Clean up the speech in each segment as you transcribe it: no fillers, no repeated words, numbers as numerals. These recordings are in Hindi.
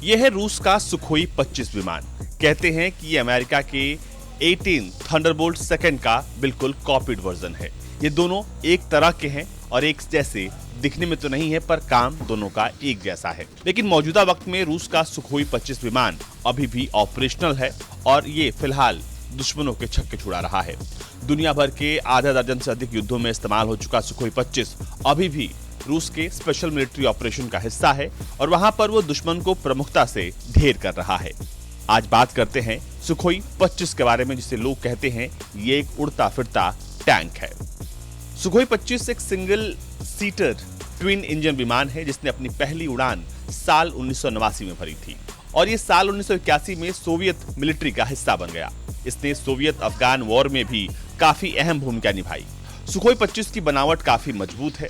यह है रूस का सुखोई 25 विमान। कहते हैं कि ये अमेरिका के 18 थंडरबोल्ट सेकंड का बिल्कुल कॉपीड वर्जन है। ये दोनों एक तरह के हैं और एक जैसे दिखने में तो नहीं है, पर काम दोनों का एक जैसा है। लेकिन मौजूदा वक्त में रूस का सुखोई 25 विमान अभी भी ऑपरेशनल है और ये फिलहाल दुश्मनों के छक्के छुड़ा रहा है। दुनिया भर के आधा दर्जन से अधिक युद्धों में इस्तेमाल हो चुका सुखोई 25 अभी भी रूस के स्पेशल मिलिट्री ऑपरेशन का हिस्सा है और वहां पर वो दुश्मन को प्रमुखता से ढेर कर रहा है। आज बात करते हैं सुखोई 25 के बारे में, जिसे लोग कहते हैं ये एक उड़ता फिरता टैंक है। सुखोई 25 एक सिंगल सीटर ट्विन इंजन विमान है जिसने अपनी पहली उड़ान साल 1989 में भरी थी और ये साल 1981 में सोवियत मिलिट्री का हिस्सा बन गया। इसने सोवियत अफगान वॉर में भी काफी अहम भूमिका निभाई। सुखोई 25 की बनावट काफी मजबूत है।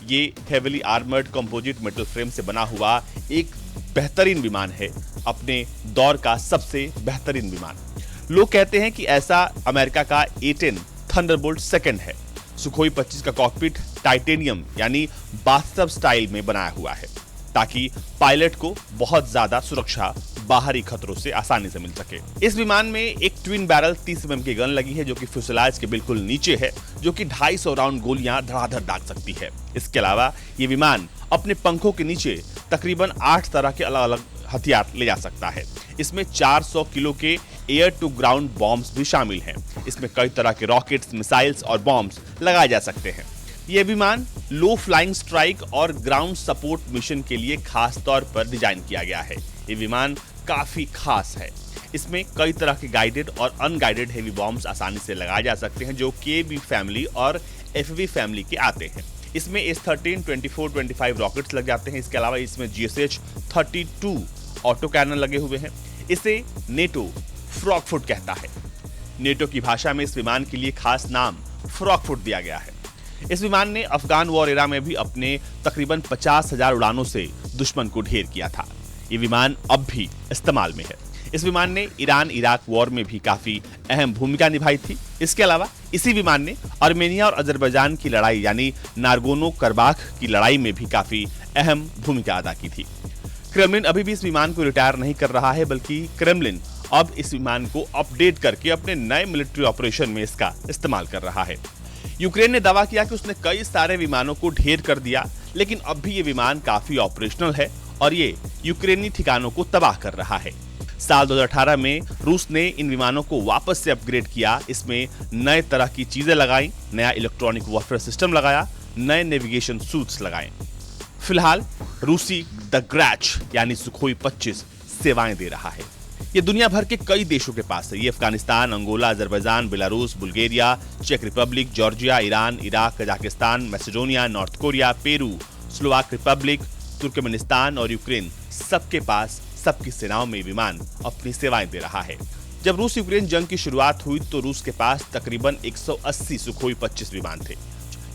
ये heavily armoured composite metal frame से बना हुआ एक बेहतरीन विमान है, अपने दौर का सबसे बेहतरीन विमान। लोग कहते हैं कि ऐसा अमेरिका का 18 थंडरबोल्ट सेकंड है। सुखोई 25 का कॉकपिट टाइटेनियम यानी बाथटब स्टाइल में बनाया हुआ है ताकि पायलट को बहुत ज्यादा सुरक्षा बाहरी खतरों से आसानी से मिल सके। इस विमान में एक ट्विन बैरल 30 mm की गन लगी है जो कि फ्यूसेलाज के बिल्कुल नीचे है, जो कि 250 राउंड गोलियां धड़ाधड़ दाग सकती है। इसके अलावा ये विमान अपने पंखों के नीचे तकरीबन 8 तरह के अलग अलग हथियार ले जा सकता है। इसमें 400 किलो के एयर टू ग्राउंड बॉम्ब्स भी शामिल हैं। इसमें कई तरह के रॉकेट्स, मिसाइल्स और बॉम्ब्स लगाए जा सकते हैं। यह विमान लो फ्लाइंग स्ट्राइक और ग्राउंड सपोर्ट मिशन के लिए खास तौर पर डिजाइन किया गया है। ये विमान काफी खास है। इसमें कई तरह के गाइडेड और अनगाइडेड हेवी बॉम्ब्स आसानी से लगाए जा सकते हैं जो केबी फैमिली और एफवी फैमिली के आते हैं। इसमें S-13, 24, 25 रॉकेट्स लग जाते हैं। इसके अलावा इसमें GSH-32 ऑटो कैनन लगे हुए हैं। इसे नेटो फ्रॉगफुट कहता है। नेटो की भाषा में इस विमान के लिए खास नाम फ्रॉगफुट दिया गया है। इस विमान ने अफगान वॉर एरा में भी अपने तकरीबन 50,000 उड़ानों से दुश्मन को ढेर किया था। ये विमान अब भी इस्तेमाल में है। इस विमान ने ईरान इराक वॉर में भी काफी अहम भूमिका निभाई थी। इसके अलावा इसी विमान ने आर्मेनिया और अजरबैजान की लड़ाई यानी नारगोनो करबाख की लड़ाई में भी काफी अहम भूमिका अदा की थी। क्रेमलिन अभी भी इस विमान को रिटायर नहीं कर रहा है, बल्कि क्रेमलिन अब इस विमान को अपडेट करके अपने नए मिलिट्री ऑपरेशन में इसका इस्तेमाल कर रहा है। यूक्रेन ने दावा किया कि उसने कई सारे विमानों को ढेर कर दिया, लेकिन अब भी ये विमान काफी ऑपरेशनल है और ये यूक्रेनी ठिकानों को तबाह कर रहा है। साल 2018 में रूस ने इन विमानों को वापस से अपग्रेड किया। इसमें नए तरह की चीजें लगाई, नया इलेक्ट्रॉनिक वॉरफेयर सिस्टम लगाया, नए नेविगेशन सूट्स लगाए। फिलहाल रूसी द ग्रैच यानी सुखोई 25 सेवाएं दे रहा है। ये दुनिया भर के कई देशों के पास है। ये Afghanistan, Angola, Azerbaijan, Belarus, Bulgaria, चेक Republic, Georgia, Iran, Iraq, Kazakhstan, Macedonia, North Korea, Peru, Slovak Republic, Turkmenistan और यूक्रेन सबके पास सबकी सेनाओं में विमान अपनी सेवाएं दे रहा है। जब रूस यूक्रेन जंग की शुरुआत हुई तो रूस के पास तकरीबन 180 सुखोई 25 विमान थे।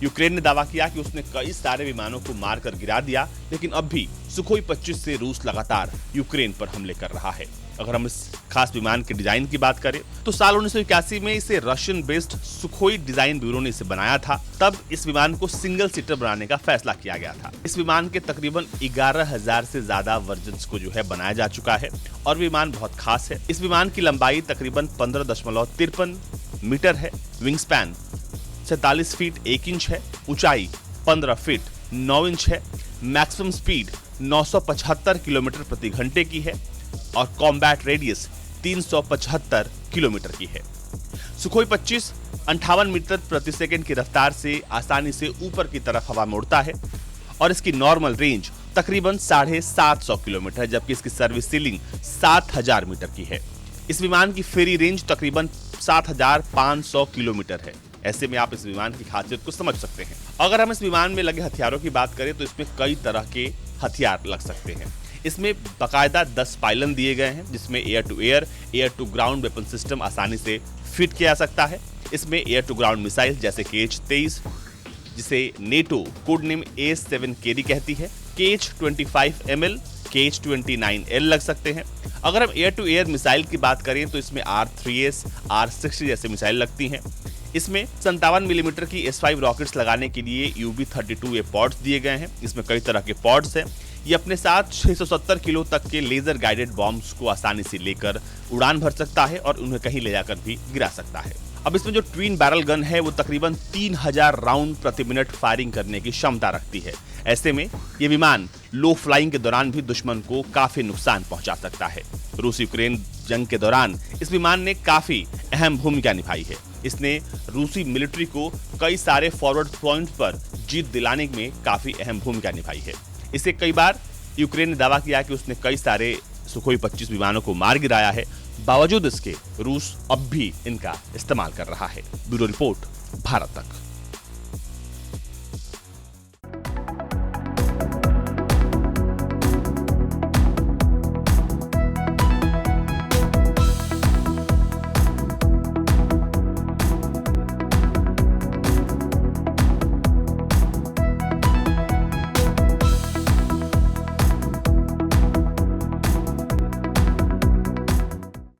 यूक्रेन ने दावा किया कि उसने कई सारे विमानों को मारकर गिरा दिया, लेकिन अब भी सुखोई 25 से रूस लगातार यूक्रेन पर हमले कर रहा है। अगर हम इस खास विमान के डिजाइन की बात करें तो साल 1981 में इसे Russian based Sukhoi design bureau ने इसे बनाया था। तब इस विमान को सिंगल सीटर बनाने का फैसला किया गया था। इस विमान के तकरीबन 11,000 से ज्यादा वर्जन्स को जो है बनाया जा चुका है और विमान बहुत खास है। इस विमान की लंबाई तकरीबन 15.53 मीटर है। विंग स्पैन 47 फीट 1 इंच है। ऊंचाई 15 फीट 9 इंच है। मैक्सिमम स्पीड 975 किलोमीटर प्रति घंटे की है और कॉम्बैट रेडियस 375 किलोमीटर की है। सुखोई 25 58 मीटर प्रति सेकंड की रफ्तार से आसानी से ऊपर की तरफ हवा में उड़ता है और इसकी नॉर्मल रेंज तकरीबन 750 किलोमीटर है, जबकि इसकी सर्विस सीलिंग 7000 मीटर की है। इस विमान की फेरी रेंज तकरीबन 7500 किलोमीटर है। ऐसे में आप इस विमान की खासियत को समझ सकते हैं। अगर हम इस विमान में लगे हथियारों की बात करें तो इसमें कई तरह के हथियार लग सकते हैं। इसमें बाकायदा 10 पायलन दिए गए हैं, जिसमें air to air, air to ground weapon system आसानी से फिट किया जा सकता है। इसमें एयर टू ग्राउंड मिसाइल जैसे KH-23, जिसे नेटो कोड नेम AS-7KD कहती है, KH-25 ML, KH-29L लग सकते हैं। अगर हम एयर टू एयर मिसाइल की बात करें तो इसमें R3S, R60 जैसे मिसाइल लगती हैं। इसमें 57 मिलीमीटर की S5 रॉकेट्स लगाने के लिए UB-32A पॉड्स दिए गए हैं। इसमें कई तरह के पॉड्स हैं। ये अपने साथ 670 किलो तक के लेजर गाइडेड बॉम्ब्स को आसानी से लेकर उड़ान भर सकता है और उन्हें कहीं ले जाकर भी गिरा सकता है। अब इसमें जो ट्विन बैरल गन है वो तकरीबन 3000 राउंड प्रति मिनट फायरिंग करने की क्षमता रखती है। ऐसे में ये विमान लो फ्लाइंग के दौरान भी दुश्मन को काफी नुकसान पहुंचा सकता है। रूस यूक्रेन जंग के दौरान इस विमान ने काफी अहम भूमिका निभाई है। इसने रूसी मिलिट्री को कई सारे फॉरवर्ड पॉइंट्स पर जीत दिलाने में काफी अहम भूमिका निभाई है। इसे कई बार यूक्रेन ने दावा किया कि उसने कई सारे सुखोई 25 विमानों को मार गिराया है। बावजूद इसके रूस अब भी इनका इस्तेमाल कर रहा है। ब्यूरो रिपोर्ट, भारत तक।